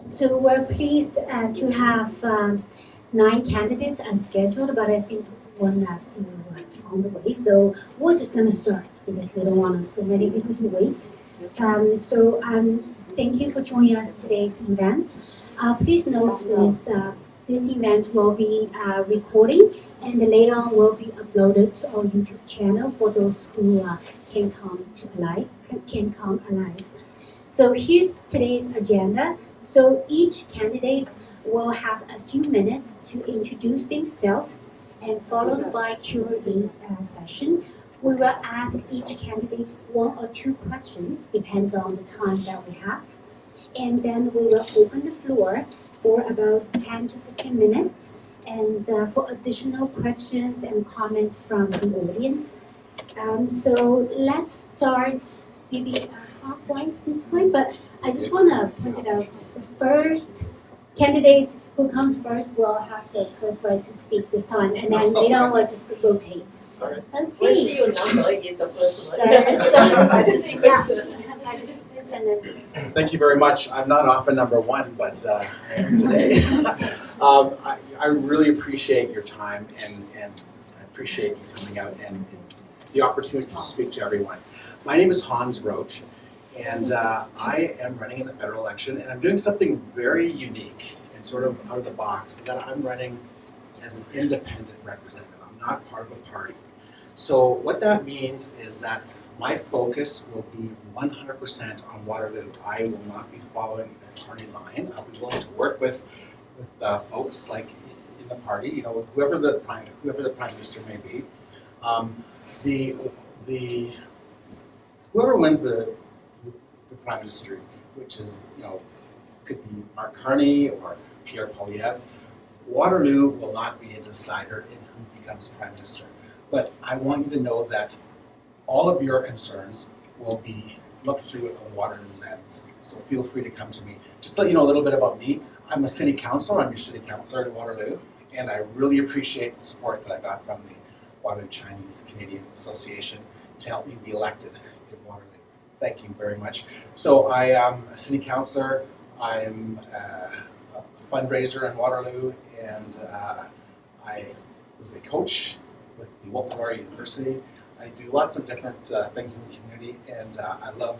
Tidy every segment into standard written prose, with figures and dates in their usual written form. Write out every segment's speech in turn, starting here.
So we're pleased to have 9 candidates as scheduled, but I think one last still on the way. So we're just going to start because we don't want so many people to wait. Thank you for joining us today's event. Please note this event will be recording and later on will be uploaded to our YouTube channel for those who can come alive. So here's today's agenda. So each candidate will have a few minutes to introduce themselves and followed by Q&A session. We will ask each candidate 1 or 2 questions, depends on the time that we have. And then we will open the floor for about 10 to 15 minutes and for additional questions and comments from the audience. So let's start maybe clockwise this time, but I just want to point it out. The first candidate who comes first will have the first right to speak this time, and then later on we'll just rotate. All right. Okay. We'll see your number is the first one. By the sequence. Thank you very much. I'm not often number 1, but I am today. I really appreciate your time and I appreciate you coming out and the opportunity to speak to everyone. My name is Hans Roach, and I am running in the federal election, and I'm doing something very unique and sort of out of the box, is that I'm running as an independent representative. I'm not part of a party. So what that means is that my focus will be 100% on Waterloo. I will not be following the party line. I'll be willing to work with folks like in the party, you know, whoever the prime minister may be. Whoever wins the prime minister, which is, you know, could be Mark Carney or Pierre Poilievre, Waterloo will not be a decider in who becomes prime minister. But I want you to know that all of your concerns will be looked through a Waterloo lens. So feel free to come to me. Just to let you know a little bit about me, I'm a city councilor. I'm your city councilor in Waterloo, and I really appreciate the support that I got from the Waterloo Chinese Canadian Association to help me be elected in Waterloo. Thank you very much. So I am a city councilor. I'm a fundraiser in Waterloo, and I was a coach with the Wolf Memorial University. I do lots of different things in the community, and I love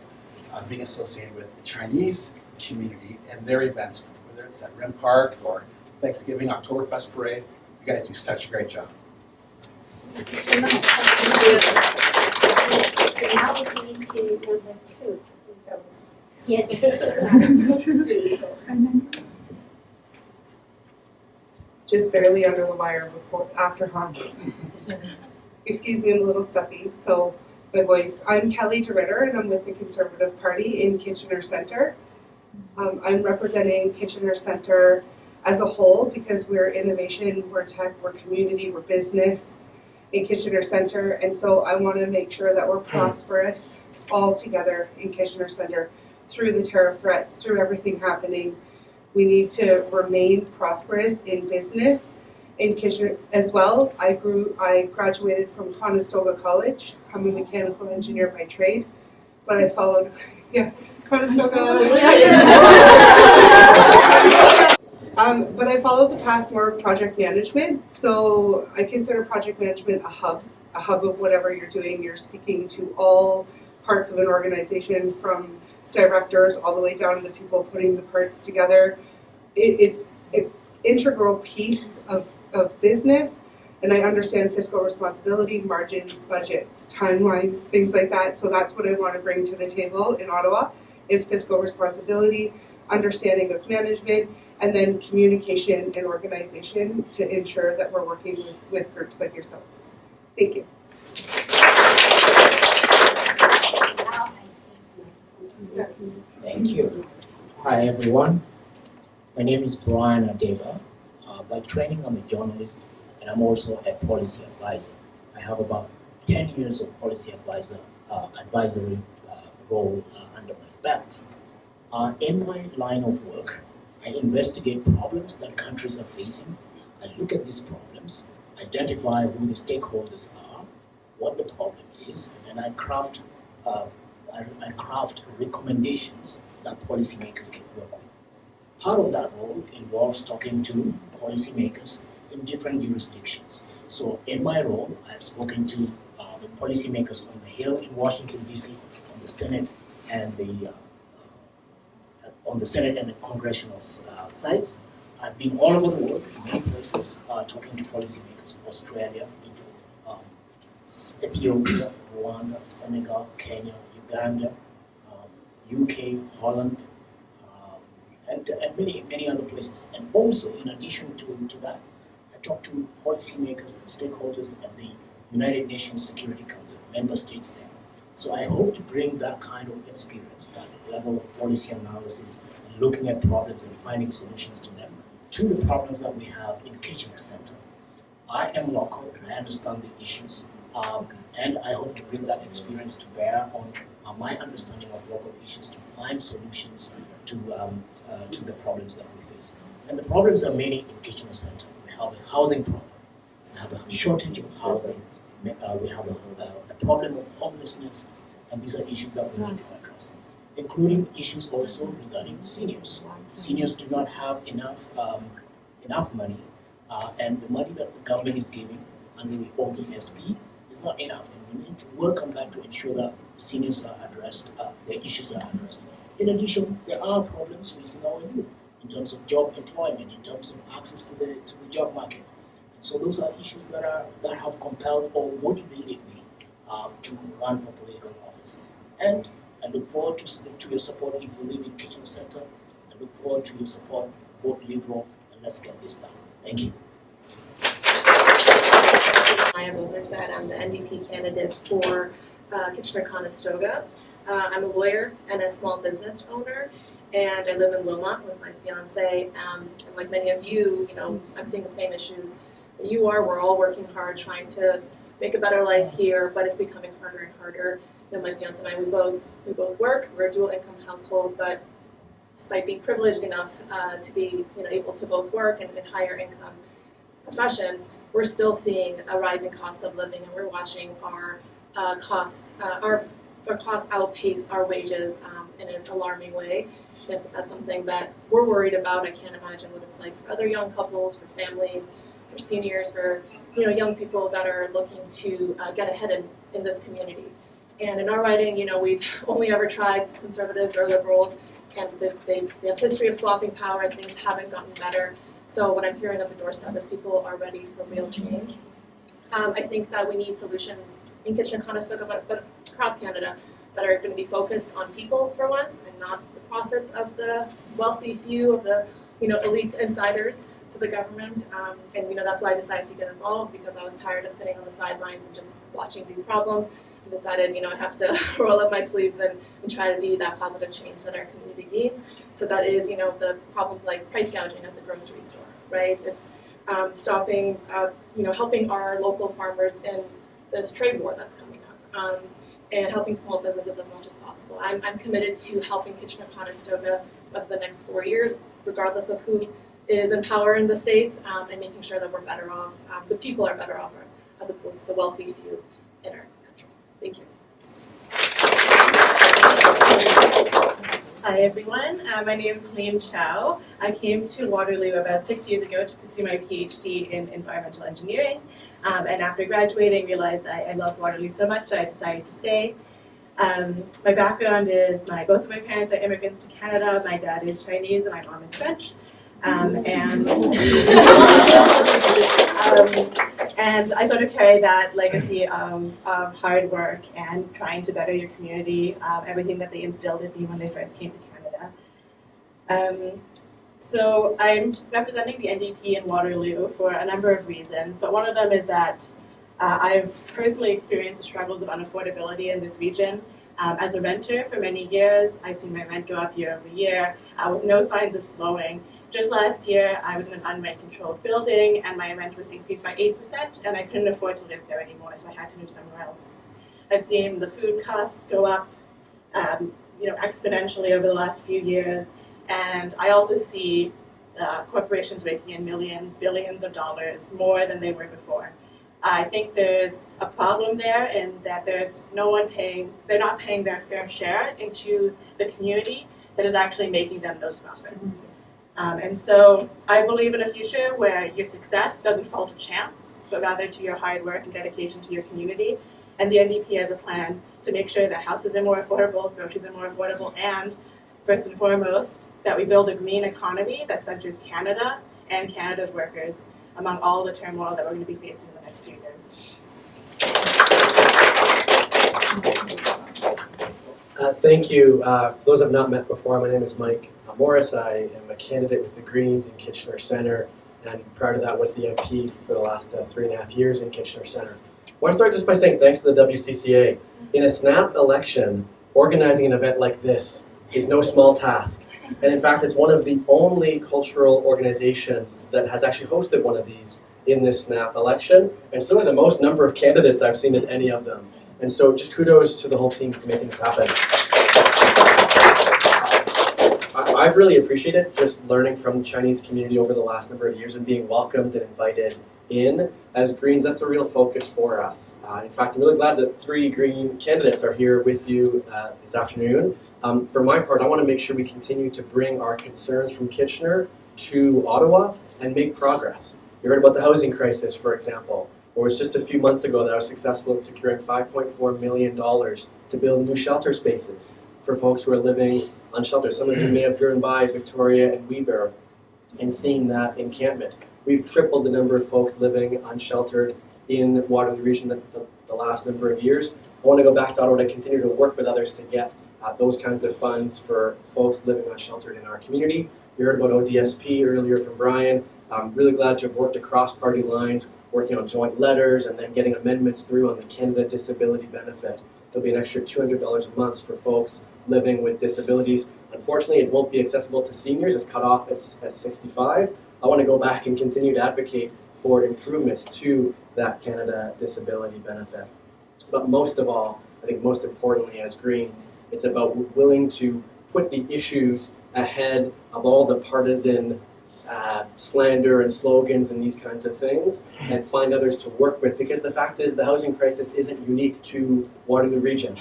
being associated with the Chinese community and their events, whether it's at Rim Park or Thanksgiving, Oktoberfest Parade. You guys do such a great job. Thank you so much. So now we're getting to number 2. Yes. Just barely under the wire after Hans. Excuse me, I'm a little stuffy, so my voice. I'm Kelly DeRitter, and I'm with the Conservative Party in Kitchener Centre. I'm representing Kitchener Centre as a whole because we're innovation, we're tech, we're community, we're business in Kitchener Centre, and so I want to make sure that we're prosperous all together in Kitchener Centre through the tariff threats, through everything happening. We need to remain prosperous in business. In Kitchener as well, I graduated from Conestoga College. I'm a mechanical engineer by trade, but I followed, Conestoga. But I followed the path more of project management. So I consider project management a hub of whatever you're doing. You're speaking to all parts of an organization, from directors all the way down to the people putting the parts together. It's an integral piece of business, and I understand fiscal responsibility, margins, budgets, timelines, things like that. So that's what I want to bring to the table in Ottawa, is fiscal responsibility, understanding of management, and then communication and organization to ensure that we're working with groups like yourselves. Thank you. Thank you. Hi everyone. My name is Brian Adeba. By training, I'm a journalist, and I'm also a policy advisor. I have about 10 years of policy advisory role under my belt. In my line of work, I investigate problems that countries are facing. I look at these problems, identify who the stakeholders are, what the problem is, and I craft recommendations that policymakers can work with. Part of that role involves talking to policymakers in different jurisdictions. So in my role, I've spoken to the policymakers on the Hill in Washington, D.C., on the Senate and the congressional sites. I've been all over the world, in many places, talking to policymakers, Australia, Ethiopia, Rwanda, Senegal, Kenya, Uganda, UK, Holland, and many other places. And also, in addition to that, I talk to policymakers and stakeholders at the United Nations Security Council, member states there. So I hope to bring that kind of experience, that level of policy analysis, and looking at problems and finding solutions to them, to the problems that we have in Kitchener Center. I am local, and I understand the issues, and I hope to bring that experience to bear on my understanding of local issues to find solutions to the problems that we face. And the problems are many in Kitchener Center. We have a housing problem, we have a shortage of housing, we have a problem of homelessness, and these are issues that we need to address, including issues also regarding seniors. Seniors do not have enough money, and the money that the government is giving under the ODSP is not enough, and we need to work on that to ensure that seniors are addressed, their issues are addressed. In addition, there are problems facing our youth in terms of job employment, in terms of access to the job market. And so those are issues that have compelled or motivated me to run for political office. And I look forward to your support if you live in Kitchener Center. I look forward to your support. Vote Liberal, and let's get this done. Thank you. I am Ozerzad. I'm the NDP candidate for Kitchener-Conestoga. I'm a lawyer and a small business owner, and I live in Wilmot with my fiance. And like many of you, I'm seeing the same issues that you are. We're all working hard, trying to make a better life here, but it's becoming harder and harder. My fiance and I, we both work. We're a dual income household, but despite being privileged enough to be able to both work and in higher income professions, we're still seeing a rising cost of living, and we're watching our costs outpace our wages in an alarming way. Yes, that's something that we're worried about. I can't imagine what it's like for other young couples, for families, for seniors, for young people that are looking to get ahead in this community. And in our riding, we've only ever tried Conservatives or Liberals, and they have a history of swapping power, and things haven't gotten better. So what I'm hearing at the doorstep is people are ready for real change. I think that we need solutions in Kitchener-Conestoga, but across Canada, that are going to be focused on people for once, and not the profits of the wealthy few, of the elite insiders to the government. And that's why I decided to get involved, because I was tired of sitting on the sidelines and just watching these problems. And decided, I have to roll up my sleeves and try to be that positive change that our community needs. So that is, the problems like price gouging at the grocery store, right? It's stopping, helping our local farmers in this trade war that's coming up, and helping small businesses as much as possible. I'm committed to helping Kitchener-Conestoga over the next 4 years, regardless of who is in power in the States, and making sure that we're better off, the people are better off, as opposed to the wealthy few in our country. Thank you. Hi everyone, my name is Helene Chow. I came to Waterloo about 6 years ago to pursue my PhD in environmental engineering, and after graduating realized I loved Waterloo so much that I decided to stay. My background is both of my parents are immigrants to Canada. My dad is Chinese and my mom is French. And I sort of carry that legacy of hard work and trying to better your community, everything that they instilled in me when they first came to Canada. So I'm representing the NDP in Waterloo for a number of reasons, but one of them is that I've personally experienced the struggles of unaffordability in this region. As a renter for many years, I've seen my rent go up year over year with no signs of slowing. Just last year, I was in an unrent-controlled building, and my rent was increased by 8%, and I couldn't afford to live there anymore, so I had to move somewhere else. I've seen the food costs go up, exponentially over the last few years, and I also see corporations raking in millions, billions of dollars more than they were before. I think there's a problem there in that there's they're not paying their fair share into the community that is actually making them those profits. And so I believe in a future where your success doesn't fall to chance, but rather to your hard work and dedication to your community. And the NDP has a plan to make sure that houses are more affordable, groceries are more affordable, and first and foremost, that we build a green economy that centers Canada and Canada's workers among all the turmoil that we're going to be facing in the next few years. Thank you. For those I've not met before, my name is Mike Morris. I am a candidate with the Greens in Kitchener Centre, and prior to that was the MP for the last 3.5 years in Kitchener Centre. I want to start just by saying thanks to the WCCA. In a snap election, organizing an event like this is no small task. And in fact, it's one of the only cultural organizations that has actually hosted one of these in this snap election, and still the most number of candidates I've seen in any of them. And so just kudos to the whole team for making this happen. I've really appreciated just learning from the Chinese community over the last number of years and being welcomed and invited in. As Greens, that's a real focus for us. In fact, I'm really glad that 3 Green candidates are here with you this afternoon. For my part, I want to make sure we continue to bring our concerns from Kitchener to Ottawa and make progress. You heard about the housing crisis, for example. It was just a few months ago that I was successful in securing $5.4 million to build new shelter spaces for folks who are living unsheltered. Some of you may have driven by Victoria and Weber and seen that encampment. We've tripled the number of folks living unsheltered in Waterloo Region the last number of years. I want to go back to Ottawa to continue to work with others to get those kinds of funds for folks living unsheltered in our community. We heard about ODSP earlier from Brian. I'm really glad to have worked across party lines, working on joint letters and then getting amendments through on the Canada Disability Benefit. There'll be an extra $200 a month for folks living with disabilities. Unfortunately, it won't be accessible to seniors. It's cut off at 65. I want to go back and continue to advocate for improvements to that Canada Disability Benefit. But most of all, I think most importantly as Greens, it's about willing to put the issues ahead of all the partisan slander and slogans and these kinds of things, and find others to work with, because the fact is the housing crisis isn't unique to Waterloo Region.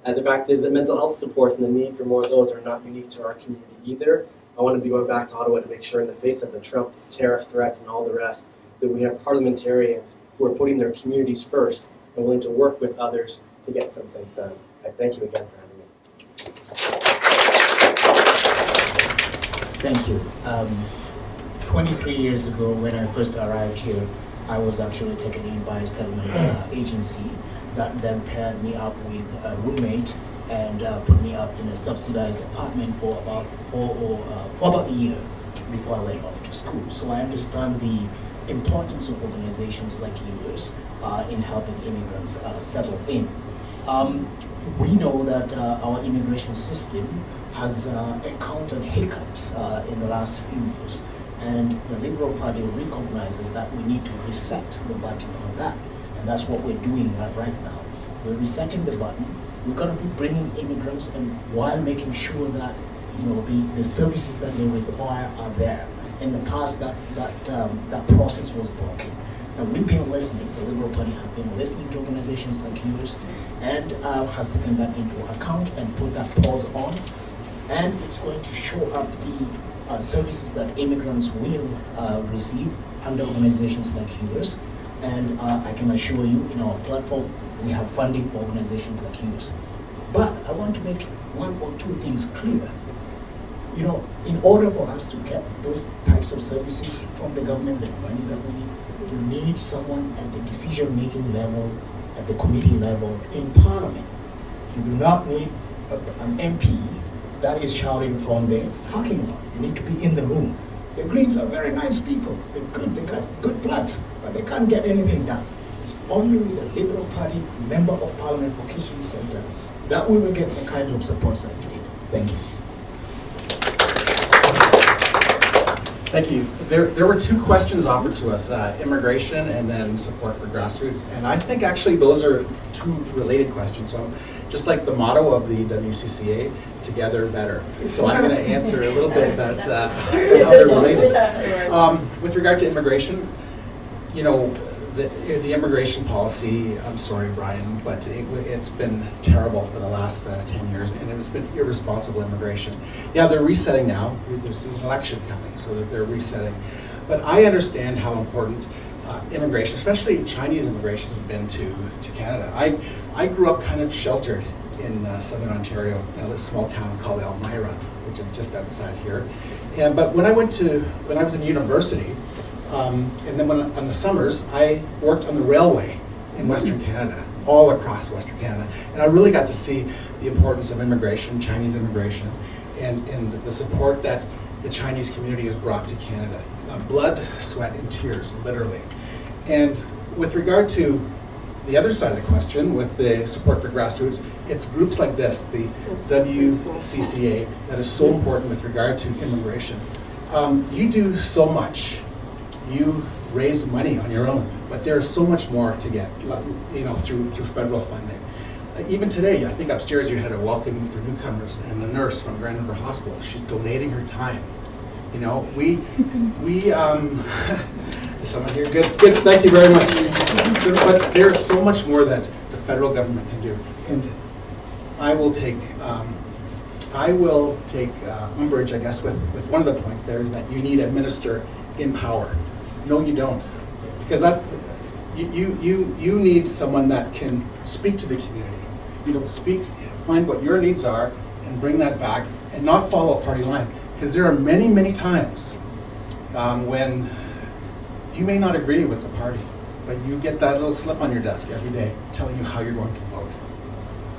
The fact is that mental health supports and the need for more of those are not unique to our community either. I want to be going back to Ottawa to make sure in the face of the Trump tariff threats and all the rest that we have parliamentarians who are putting their communities first and willing to work with others to get some things done. I thank you again for having me. Thank you. 23 years ago, when I first arrived here, I was actually taken in by a settlement agency that then paired me up with a roommate and put me up in a subsidized apartment for about a year before I went off to school. So I understand the importance of organizations like yours in helping immigrants settle in. We know that our immigration system has encountered hiccups in the last few years. And the Liberal Party recognizes that we need to reset the button on that. And that's what we're doing right now. We're resetting the button. We're going to be bringing immigrants and while making sure that the services that they require are there. In the past, that process was broken. And we've been listening. The Liberal Party has been listening to organizations like yours and has taken that into account and put that pause on. And it's going to show up the services that immigrants will receive under organizations like yours. And I can assure you, in our platform, we have funding for organizations like yours. But I want to make 1 or 2 things clear. In order for us to get those types of services from the government, the money that we need, you need someone at the decision-making level, at the committee level, in Parliament. You do not need an MP that is shouting from the parking lot. You need to be in the room. The Greens are very nice people. They're good, they got good plans, but they can't get anything done. It's only with a Liberal Party member of Parliament for Kitchener Centre that we will get the kinds of support that we need. Thank you. Thank you. There were 2 questions offered to us, immigration and then support for grassroots. And I think actually those are 2 related questions. So just like the motto of the WCCA, together better. So I'm going to answer a little bit about how they're related. With regard to immigration, the the immigration policy, I'm sorry, Brian, but it's been terrible for the last 10 years, and it's been irresponsible immigration. Yeah, they're resetting now. There's an election coming, so that they're resetting. But I understand how important immigration, especially Chinese immigration, has been to Canada. I grew up kind of sheltered in southern Ontario, in a small town called Elmira, which is just outside here. But when I was in university, and then on the summers, I worked on the railway in Western Canada, all across Western Canada. And I really got to see the importance of immigration, Chinese immigration, and the support that the Chinese community has brought to Canada. Blood, sweat, and tears, literally. And with regard to the other side of the question, with the support for grassroots, it's groups like this, the WCCA, that is so important with regard to immigration. You do so much. You raise money on your own, but there's so much more to get, through federal funding. Even today, I think upstairs you had a welcoming for newcomers, and a nurse from Grand River Hospital. She's donating her time. Someone here, good, thank you very much. But there's so much more that the federal government can do, and I will take umbrage, I guess, with one of the points there is that you need a minister in power. No, you don't, because you need someone that can speak to the community. Find what your needs are, and bring that back, and not follow a party line. Because there are many, many times when you may not agree with the party, but you get that little slip on your desk every day telling you how you're going to vote.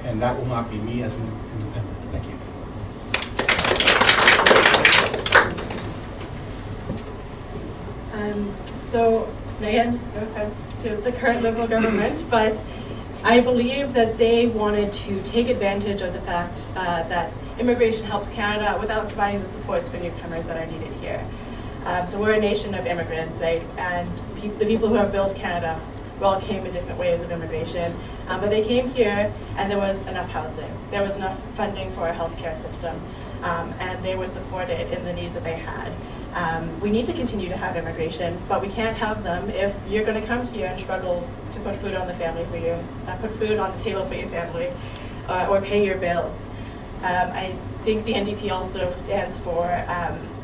And that will not be me as an independent. Thank you. So, again, no offense to the current Liberal government, but I believe that they wanted to take advantage of the fact that immigration helps Canada without providing the supports for newcomers that are needed here. So we're a nation of immigrants, right? And the people who have built Canada all came in different ways of immigration. But they came here and there was enough housing. There was enough funding for a healthcare system. And they were supported in the needs that they had. We need to continue to have immigration, but we can't have them if you're going to come here and struggle to put food on the family for you, put food on the table for your family, or pay your bills. I think the NDP also stands for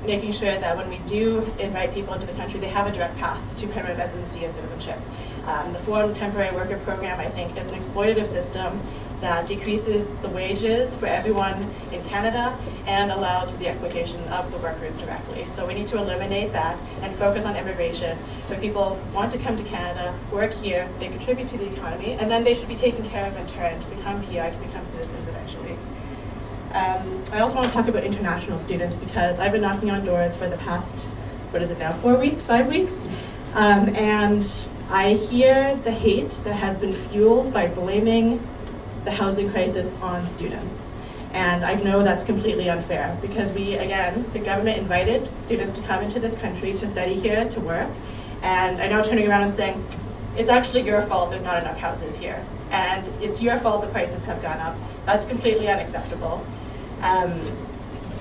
making sure that when we do invite people into the country, they have a direct path to permanent residency and citizenship. The Foreign Temporary Worker Program, I think, is an exploitative system that decreases the wages for everyone in Canada and allows for the exploitation of the workers directly. So we need to eliminate that and focus on immigration. When people want to come to Canada, work here, they contribute to the economy, and then they should be taken care of in turn to become PR, to become citizens eventually. I also want to talk about international students because I've been knocking on doors for the past, 5 weeks? And I hear the hate that has been fueled by blaming the housing crisis on students. And I know that's completely unfair because the government invited students to come into this country to study here, to work, and are now turning around and saying, it's actually your fault there's not enough houses here. And it's your fault the prices have gone up. That's completely unacceptable.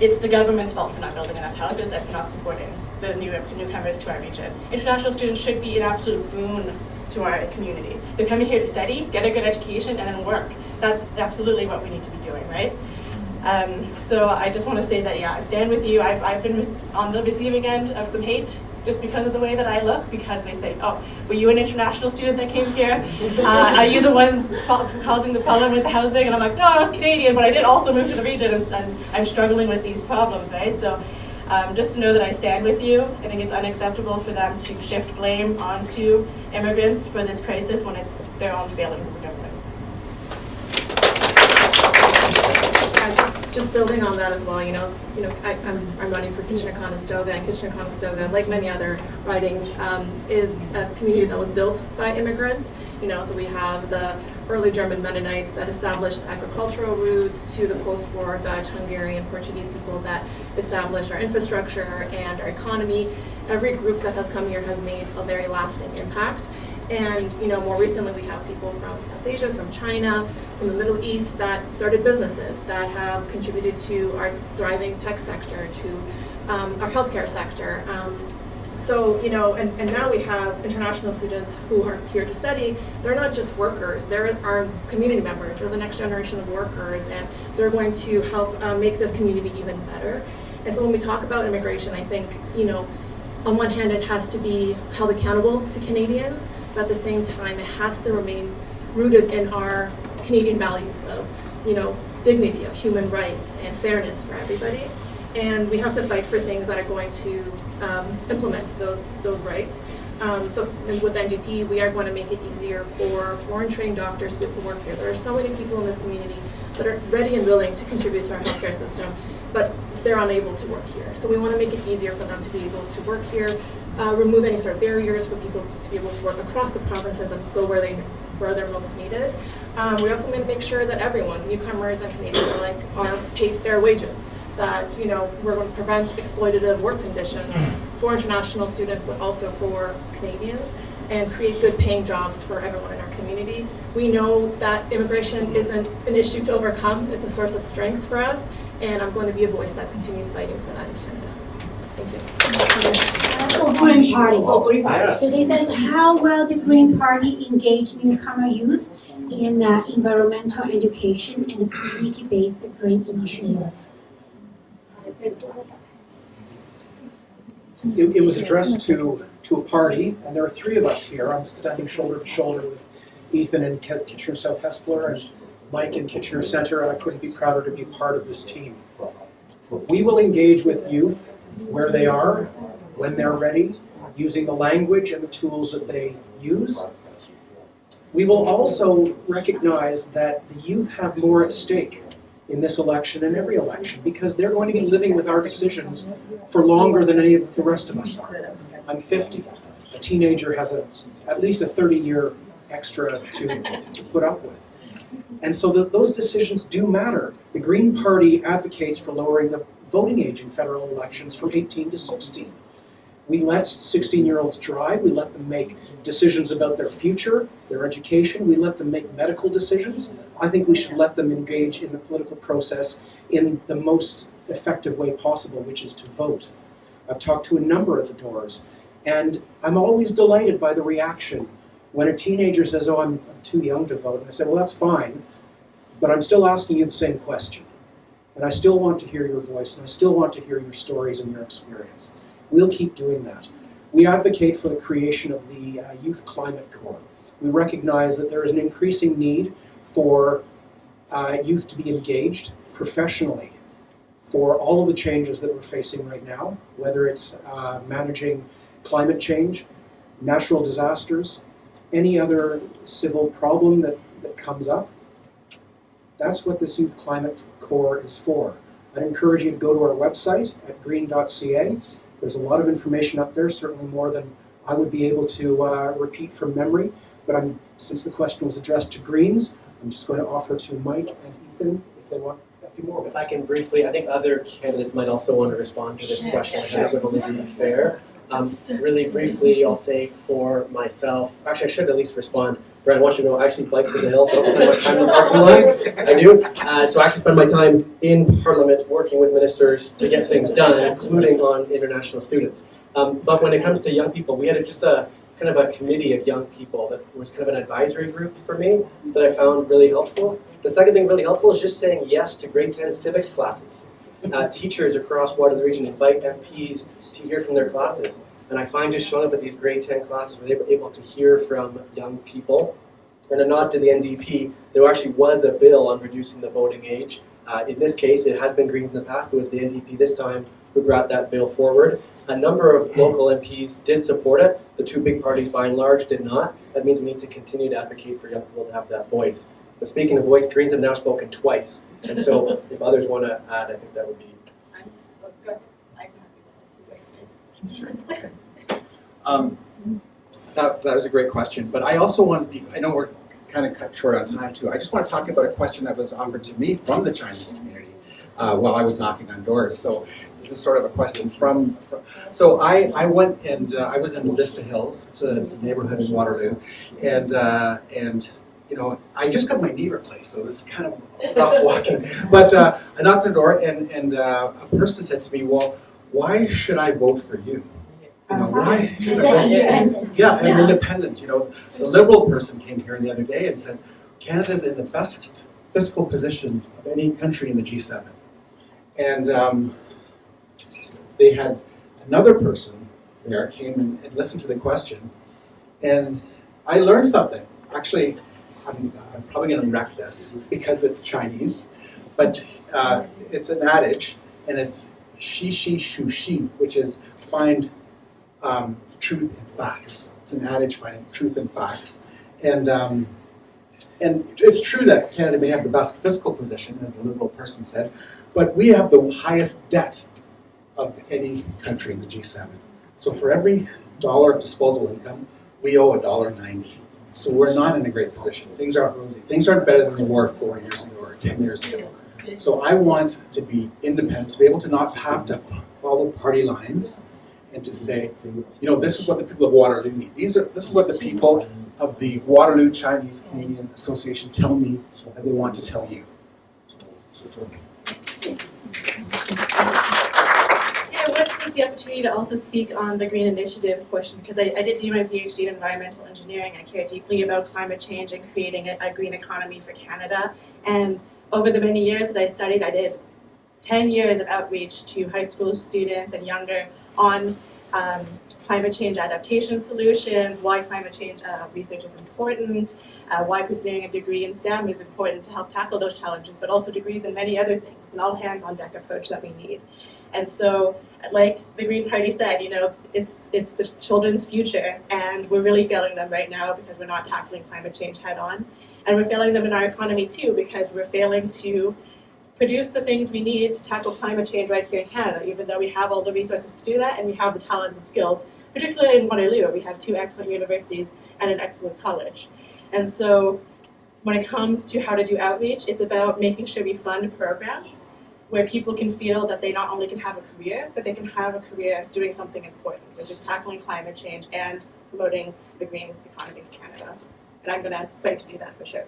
It's the government's fault for not building enough houses and for not supporting the newcomers to our region. International students should be an absolute boon to our community. They're coming here to study, get a good education, and then work. That's absolutely what we need to be doing, right? So I just want to say that, I stand with you. I've been on the receiving end of some hate just because of the way that I look, because they think, oh, were you an international student that came here? Are you the ones causing the problem with the housing? And I'm like, no, I was Canadian, but I did also move to the region, and I'm struggling with these problems, right? So just to know that I stand with you. I think it's unacceptable for them to shift blame onto immigrants for this crisis when it's their own failings as a government. Just building on that as well, I'm running for Kitchener-Conestoga, and Kitchener-Conestoga, like many other ridings, is a community that was built by immigrants. So we have the early German Mennonites that established agricultural roots to the post-war Dutch, Hungarian, Portuguese people that established our infrastructure and our economy. Every group that has come here has made a very lasting impact. And more recently we have people from South Asia, from China, from the Middle East that started businesses that have contributed to our thriving tech sector, to our healthcare sector. So, you know, and now we have international students who are here to study. They're not just workers, they're our community members. They're the next generation of workers, and they're going to help make this community even better. And so when we talk about immigration, I think, you know, on one hand, it has to be held accountable to Canadians, but at the same time, it has to remain rooted in our Canadian values of, you know, dignity, of human rights, and fairness for everybody. And we have to fight for things that are going to implement those rights. So with NDP, we are going to make it easier for foreign trained doctors to be able to work here. There are so many people in this community that are ready and willing to contribute to our healthcare system, but they're unable to work here. So we want to make it easier for them to be able to work here, remove any sort of barriers for people to be able to work across the provinces and go where they're most needed. We also want to make sure that everyone, newcomers and Canadians alike, are paid fair wages. That, you know, we're going to prevent exploitative work conditions for international students, but also for Canadians, and create good paying jobs for everyone in our community. We know that immigration isn't an issue to overcome. It's a source of strength for us, and I'm going to be a voice that continues fighting for that in Canada. Thank you. Green Party. Yes. So this is how will the Green Party engage newcomer youth in environmental education and community-based green initiative. It was addressed to a party, and there are three of us here. I'm standing shoulder to shoulder with Ethan in Kitchener South Hespeler and Mike in Kitchener Centre, and I couldn't be prouder to be part of this team. We will engage with youth where they are, when they're ready, using the language and the tools that they use. We will also recognize that the youth have more at stake in this election and every election, because they're going to be living with our decisions for longer than any of the rest of us are. I'm 50. A teenager has at least a 30-year extra to put up with. And so those decisions do matter. The Green Party advocates for lowering the voting age in federal elections from 18 to 16. We let 16-year-olds drive. We let them make decisions about their future, their education. We let them make medical decisions. I think we should let them engage in the political process in the most effective way possible, which is to vote. I've talked to a number at the doors, and I'm always delighted by the reaction when a teenager says, "Oh, I'm too young to vote." And I say, "Well, that's fine, but I'm still asking you the same question. And I still want to hear your voice, and I still want to hear your stories and your experience." We'll keep doing that. We advocate for the creation of the Youth Climate Corps. We recognize that there is an increasing need for youth to be engaged professionally for all of the changes that we're facing right now, whether it's managing climate change, natural disasters, any other civil problem that comes up. That's what this Youth Climate Corps is for. I'd encourage you to go to our website at green.ca. There's a lot of information up there, certainly more than I would be able to repeat from memory. But since the question was addressed to Greens, I'm just going to offer to Mike and Ethan if they want a few more. If I can briefly, I think other candidates might also want to respond to this question. I think it would only be fair. Really briefly, I'll say for myself, actually I should at least respond. Brian, I want you to know I actually bike to the hill, so I don't spend my time in the parking lot. I do. So I actually spend my time in Parliament working with ministers to get things done, including on international students. But when it comes to young people, we had just a kind of a committee of young people that was kind of an advisory group for me that I found really helpful. The second thing really helpful is just saying yes to grade 10 civics classes. Teachers across Waterloo Region invite MPs to hear from their classes. And I find just showing up at these grade 10 classes where they were able to hear from young people. And a nod to the NDP, there actually was a bill on reducing the voting age. In this case, it has been Greens in the past. It was the NDP this time who brought that bill forward. A number of local MPs did support it. The two big parties, by and large, did not. That means we need to continue to advocate for young people to have that voice. But speaking of voice, Greens have now spoken twice. And so if others want to add, I think that would be... Sure. Okay. That was a great question, but I also want to be, I know we're kind of cut short on time too. I just want to talk about a question that was offered to me from the Chinese community while I was knocking on doors. So this is sort of a question from so I went and I was in Vista Hills. It's a neighborhood in Waterloo, and you know, I just got my knee replaced, so it was kind of rough walking. But I knocked on the door, and a person said to me, "Well, why should I vote for you?" You know, why should I That's vote? independent. Yeah, I'm independent. You know, the Liberal person came here the other day and said, Canada's in the best fiscal position of any country in the G7. And they had another person there came and listened to the question, and I learned something. Actually, I'm probably going to wreck this because it's Chinese, but it's an adage, and it's shi shu shi, which is find truth in facts. It's an adage, find truth in facts. And it's true that Canada may have the best fiscal position, as the Liberal person said, but we have the highest debt of any country in the G7. So for every dollar of disposable income, we owe $1.90. So we're not in a great position. Things aren't rosy. Things aren't better than they were 4 years ago or 10 years ago. So I want to be independent, to be able to not have to follow party lines, and to say, you know, this is what the people of Waterloo need. This is what the people of the Waterloo Chinese Canadian Association tell me that they want to tell you. Yeah, I wanted to take the opportunity to also speak on the Green Initiatives portion, because I did do my PhD in environmental engineering. I care deeply about climate change and creating a green economy for Canada. And over the many years that I studied, I did 10 years of outreach to high school students and younger on climate change adaptation solutions, why climate change research is important, why pursuing a degree in STEM is important to help tackle those challenges, but also degrees in many other things. It's an all-hands-on-deck approach that we need. And so, like the Green Party said, you know, it's the children's future, and we're really failing them right now because we're not tackling climate change head-on. And we're failing them in our economy too, because we're failing to produce the things we need to tackle climate change right here in Canada, even though we have all the resources to do that and we have the talent and skills, particularly in Waterloo. We have 2 excellent universities and an excellent college. And so when it comes to how to do outreach, it's about making sure we fund programs where people can feel that they not only can have a career, but they can have a career doing something important, which is tackling climate change and promoting the green economy for Canada. And I'm going to fight to do that for sure.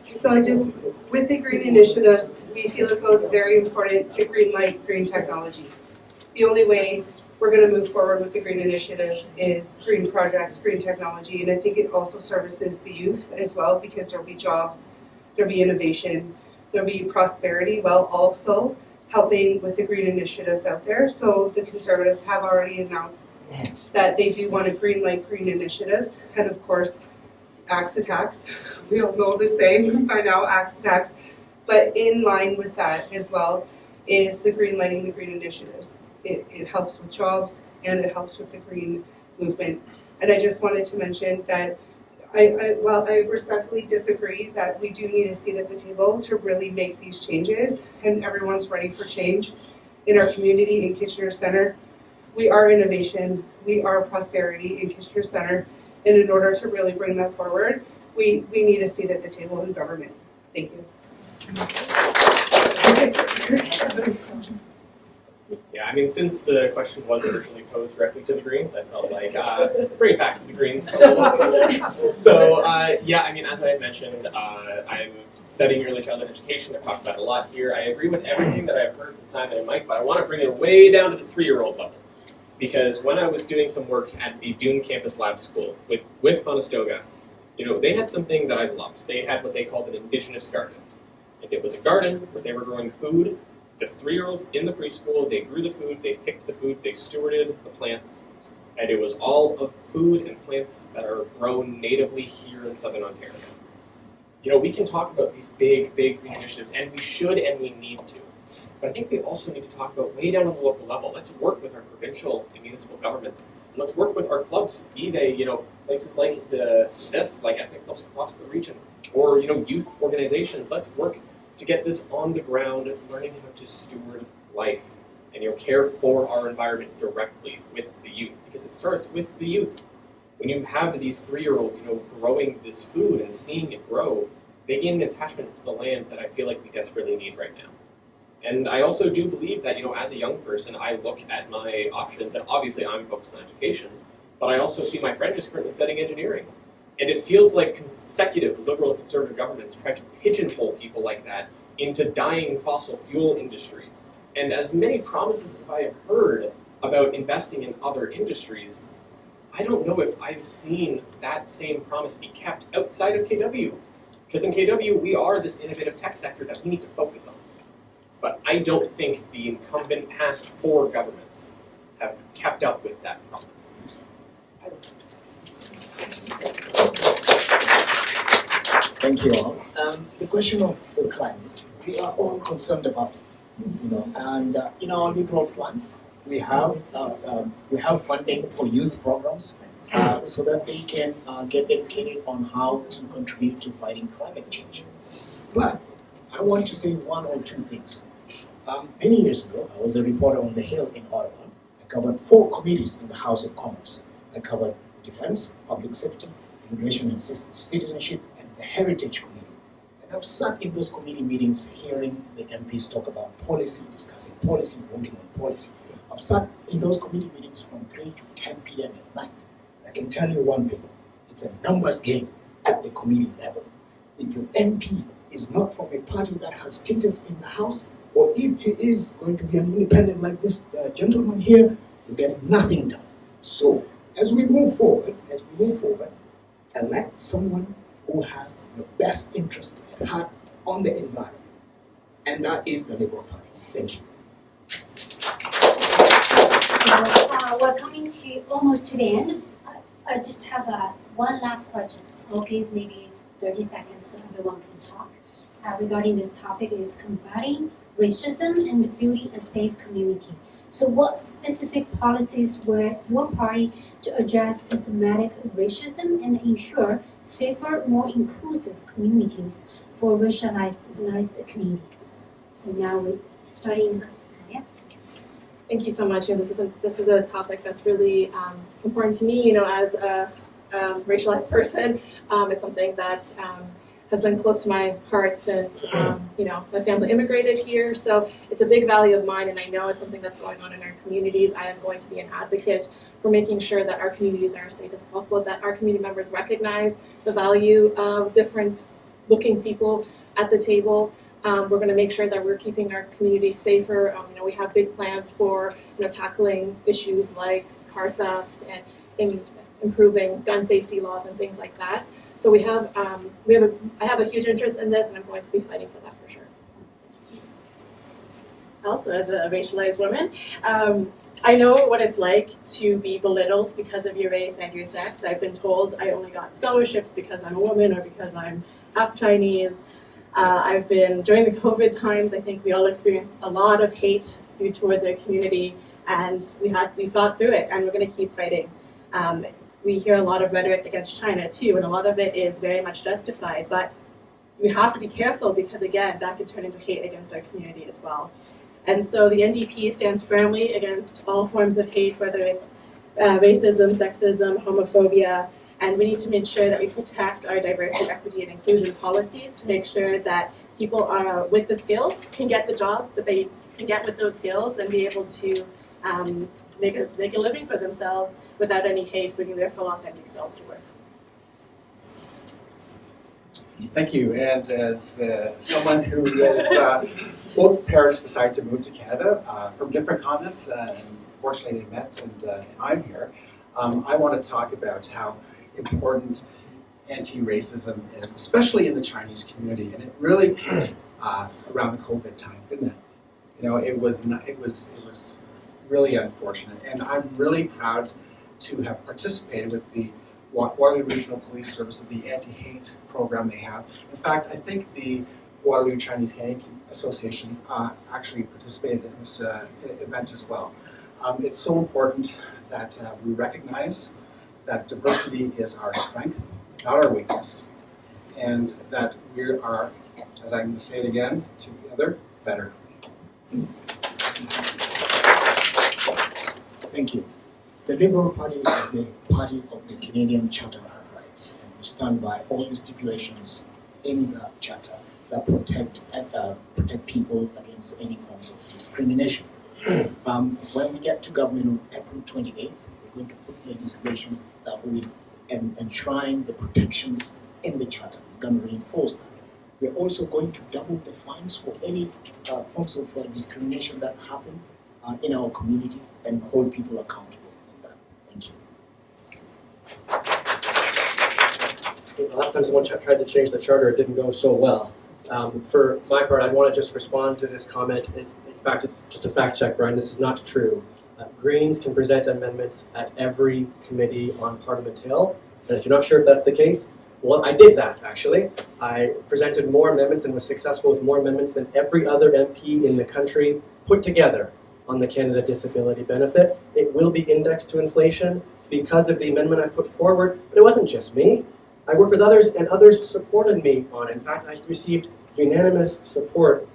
So with the green initiatives, we feel as though it's very important to greenlight green technology. The only way we're going to move forward with the green initiatives is green projects, green technology, and I think it also services the youth as well, because there'll be jobs, there'll be innovation, there'll be prosperity, while also helping with the green initiatives out there. So the Conservatives have already announced that they do want to greenlight green initiatives, and of course, axe the tax. We all know the saying by now, axe the tax. But in line with that as well is the greenlighting the green initiatives. It helps with jobs and it helps with the green movement. And I just wanted to mention that while I respectfully disagree that we do need a seat at the table to really make these changes, and everyone's ready for change in our community in Kitchener Centre. We are innovation, we are prosperity in Kitchener Centre, and in order to really bring that forward, we need a seat at the table in government. Thank you. Yeah, I mean, since the question was originally posed directly to the Greens, I felt like bring it back to the Greens. So, yeah, I mean, as I had mentioned, I'm studying early childhood education. I've talked about it a lot here. I agree with everything that I've heard from Simon and Mike, but I want to bring it way down to the 3-year-old level. Because when I was doing some work at the Dune Campus Lab School with Conestoga, you know, they had something that I loved. They had what they called an Indigenous garden. And it was a garden where they were growing food. The 3-year-olds in the preschool, they grew the food, they picked the food, they stewarded the plants, and it was all of food and plants that are grown natively here in Southern Ontario. You know, we can talk about these big green initiatives, and we should and we need to. But I think we also need to talk about way down on the local level. Let's work with our provincial and municipal governments. And let's work with our clubs, be they, you know, places like like ethnic clubs across the region, or, you know, youth organizations. Let's work to get this on the ground, learning how to steward life and, you know, care for our environment directly with the youth, because it starts with the youth. When you have these 3-year-olds, you know, growing this food and seeing it grow, they gain an attachment to the land that I feel like we desperately need right now. And I also do believe that, you know, as a young person, I look at my options, and obviously I'm focused on education, but I also see my friend who's currently studying engineering. And it feels like consecutive Liberal and Conservative governments try to pigeonhole people like that into dying fossil fuel industries. And as many promises as I have heard about investing in other industries, I don't know if I've seen that same promise be kept outside of KW. Because in KW, we are this innovative tech sector that we need to focus on. But I don't think the incumbent past 4 governments have kept up with that promise. Thank you all. The question of the climate, we are all concerned about it, and in our liberal plan, we have funding for youth programs so that they can get educated on how to contribute to fighting climate change. But I want to say 1 or 2 things. Many years ago, I was a reporter on the Hill in Ottawa. I covered 4 committees in the House of Commerce. I covered defense, public safety, immigration and citizenship, and the Heritage Committee. And I've sat in those committee meetings hearing the MPs talk about policy, discussing policy, voting on policy. I've sat in those committee meetings from 3 to 10 p.m. at night. I can tell you one thing, it's a numbers game at the committee level. If your MP is not from a party that has status in the House, or if he is going to be an independent like this gentleman here, you're getting nothing done. So as we move forward, elect someone who has the best interests at heart on the environment. And that is the Liberal Party. Thank you. So we're coming to almost to the end. I just have one last question. So I'll give maybe 30 seconds so everyone can talk. Regarding this topic is combating racism and building a safe community. So what specific policies were your party to address systematic racism and ensure safer, more inclusive communities for racialized Canadians? So now we're starting. Thank you so much. This is a topic that's really important to me. As a racialized person, it's something that has been close to my heart since my family immigrated here. So it's a big value of mine, and I know it's something that's going on in our communities. I am going to be an advocate for making sure that our communities are as safe as possible, that our community members recognize the value of different looking people at the table. We're going to make sure that we're keeping our communities safer. We have big plans for tackling issues like car theft and improving gun safety laws and things like that. So I have a huge interest in this, and I'm going to be fighting for that for sure. Also, as a racialized woman, I know what it's like to be belittled because of your race and your sex. I've been told I only got scholarships because I'm a woman or because I'm half Chinese. I've been, during the COVID times, I think we all experienced a lot of hate spewed towards our community, and we fought through it, and we're going to keep fighting. We hear a lot of rhetoric against China too, and a lot of it is very much justified, but we have to be careful because, again, that could turn into hate against our community as well. And so the NDP stands firmly against all forms of hate, whether it's racism, sexism, homophobia, and we need to make sure that we protect our diversity, equity, and inclusion policies to make sure that people with the skills can get the jobs that they can get with those skills and be able to make a living for themselves without any hate, bringing their full authentic selves to work. Thank you. And as someone who is, both parents decided to move to Canada from different continents, and fortunately they met, and I'm here. I want to talk about how important anti-racism is, especially in the Chinese community, and it really peaked around the COVID time, didn't it? It was really unfortunate, and I'm really proud to have participated with the Waterloo Regional Police Service, the anti-hate program they have. In fact, I think the Waterloo Chinese Canadian Association actually participated in this event as well. It's so important that we recognize that diversity is our strength, not our weakness, and that we are, as I'm going to say it again, together better. Thank you. The Liberal Party is the party of the Canadian Charter of Rights, and we stand by all the stipulations in the Charter that protect people against any forms of discrimination. When we get to government on April 28th, we're going to put legislation that will enshrine the protections in the Charter. We're going to reinforce that. We're also going to double the fines for any forms of discrimination that happen in our community and hold people accountable on that. Thank you. The last time someone tried to change the charter, it didn't go so well. For my part, I'd want to just respond to this comment. It's just a fact check, Brian. This is not true. Greens can present amendments at every committee on Parliament Hill. And if you're not sure if that's the case, well, I did that, actually. I presented more amendments and was successful with more amendments than every other MP in the country put together on the Canada Disability Benefit. It will be indexed to inflation because of the amendment I put forward, but it wasn't just me. I worked with others, and others supported me on it. In fact, I received unanimous support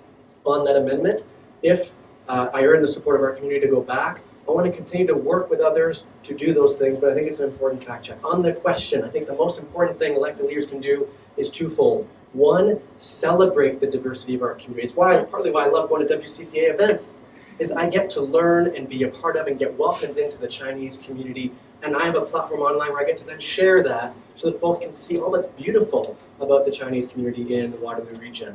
on that amendment. If I earned the support of our community to go back, I want to continue to work with others to do those things, but I think it's an important fact check. On the question, I think the most important thing elected leaders can do is twofold. One, celebrate the diversity of our community. It's partly why I love going to WCCA events, is I get to learn and be a part of and get welcomed into the Chinese community, and I have a platform online where I get to then share that so that folks can see all that's beautiful about the Chinese community in the Waterloo Region.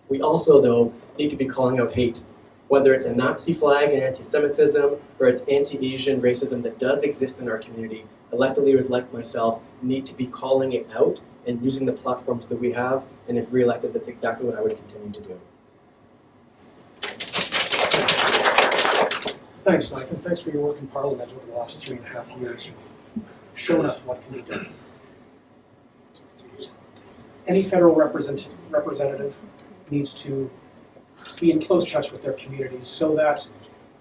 We also, though, need to be calling out hate. Whether it's a Nazi flag and anti-Semitism, or it's anti-Asian racism that does exist in our community, elected leaders like myself need to be calling it out and using the platforms that we have, and if re-elected, that's exactly what I would continue to do. Thanks, Mike, and thanks for your work in Parliament over the last 3.5 years. You've shown us what can be done. Any federal representative needs to be in close touch with their communities so that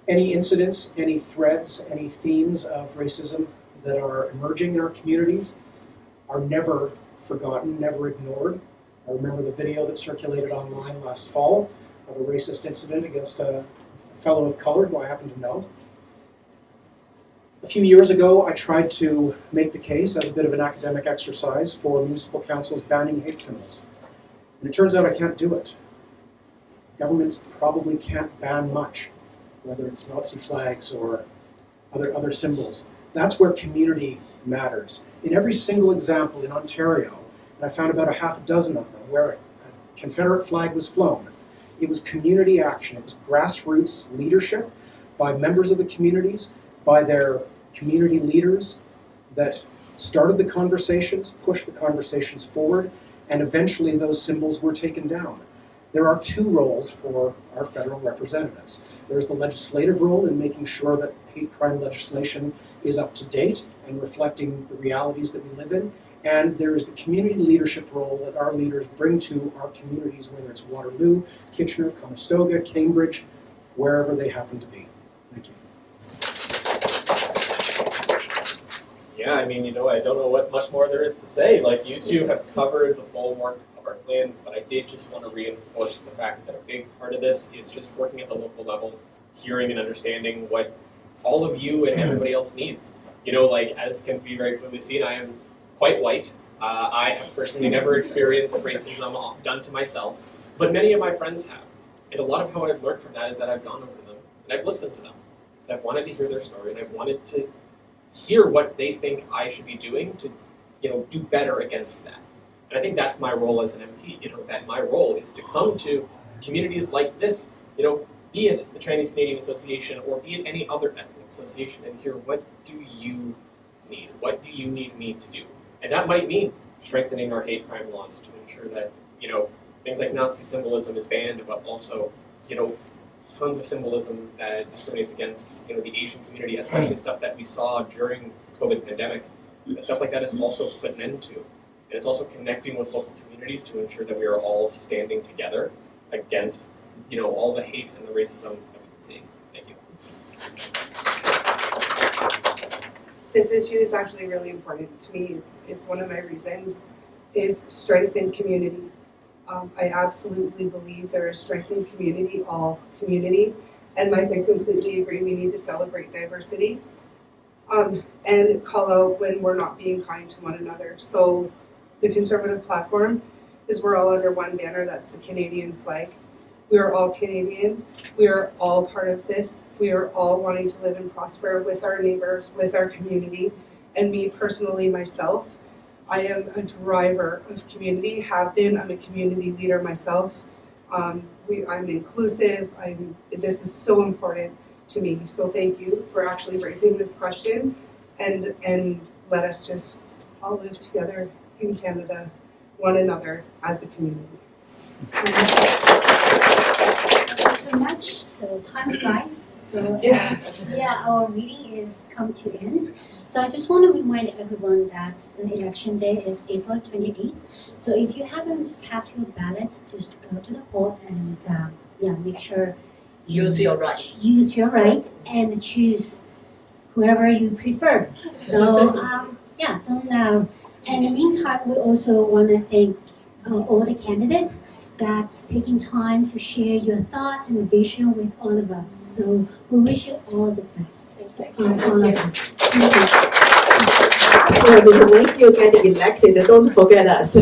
any incidents, any threads, any themes of racism that are emerging in our communities are never forgotten, never ignored. I remember the video that circulated online last fall of a racist incident against a fellow of color who I happen to know. A few years ago, I tried to make the case as a bit of an academic exercise for municipal councils banning hate symbols. And it turns out I can't do it. Governments probably can't ban much, whether it's Nazi flags or other symbols. That's where community matters. In every single example in Ontario, and I found about 6 of them, where a Confederate flag was flown, it was community action. It was grassroots leadership by members of the communities, by their community leaders that started the conversations, pushed the conversations forward, and eventually those symbols were taken down. There are 2 roles for our federal representatives. There's the legislative role in making sure that hate crime legislation is up to date and reflecting the realities that we live in. And there is the community leadership role that our leaders bring to our communities, whether it's Waterloo, Kitchener, Conestoga, Cambridge, wherever they happen to be. Thank you. Yeah, I mean, I don't know what much more there is to say. Like, you two have covered the bulwark of our plan, but I did just want to reinforce the fact that a big part of this is just working at the local level, hearing and understanding what all of you and everybody else needs. As can be very clearly seen, I am quite white. I have personally never experienced racism done to myself, but many of my friends have. And a lot of how I've learned from that is that I've gone over to them, and I've listened to them, and I've wanted to hear their story, and I've wanted to hear what they think I should be doing to, do better against that. And I think that's my role as an MP, that my role is to come to communities like this, be it the Chinese Canadian Association or be it any other ethnic association, and hear what do you need? What do you need me to do? And that might mean strengthening our hate crime laws to ensure that, things like Nazi symbolism is banned, but also, tons of symbolism that discriminates against, the Asian community, especially stuff that we saw during the COVID pandemic. And stuff like that is also put an end to. And it's also connecting with local communities to ensure that we are all standing together against, all the hate and the racism that we've been seeing. Thank you. This issue is actually really important to me. It's one of my reasons is strength in community. I absolutely believe there is strength in community, all community. And Mike, I completely agree, we need to celebrate diversity and call out when we're not being kind to one another. So the Conservative platform is we're all under one banner, that's the Canadian flag. We are all Canadian. We are all part of this. We are all wanting to live and prosper with our neighbors, with our community. And me personally, myself, I am a driver of community, have been. I'm a community leader myself. I'm inclusive. This is so important to me. So thank you for actually raising this question, and let us just all live together in Canada, one another as a community. Thank you so much. So time flies. So our meeting is come to end. So I just want to remind everyone that the election day is April 28th. So if you haven't cast your ballot, just go to the poll and make sure Use your right. Use your right and choose whoever you prefer. So in the meantime, we also want to thank all the candidates that's taking time to share your thoughts and vision with all of us. So we wish you all the best. Thank All of us. Thank you. So once you get elected, don't forget us.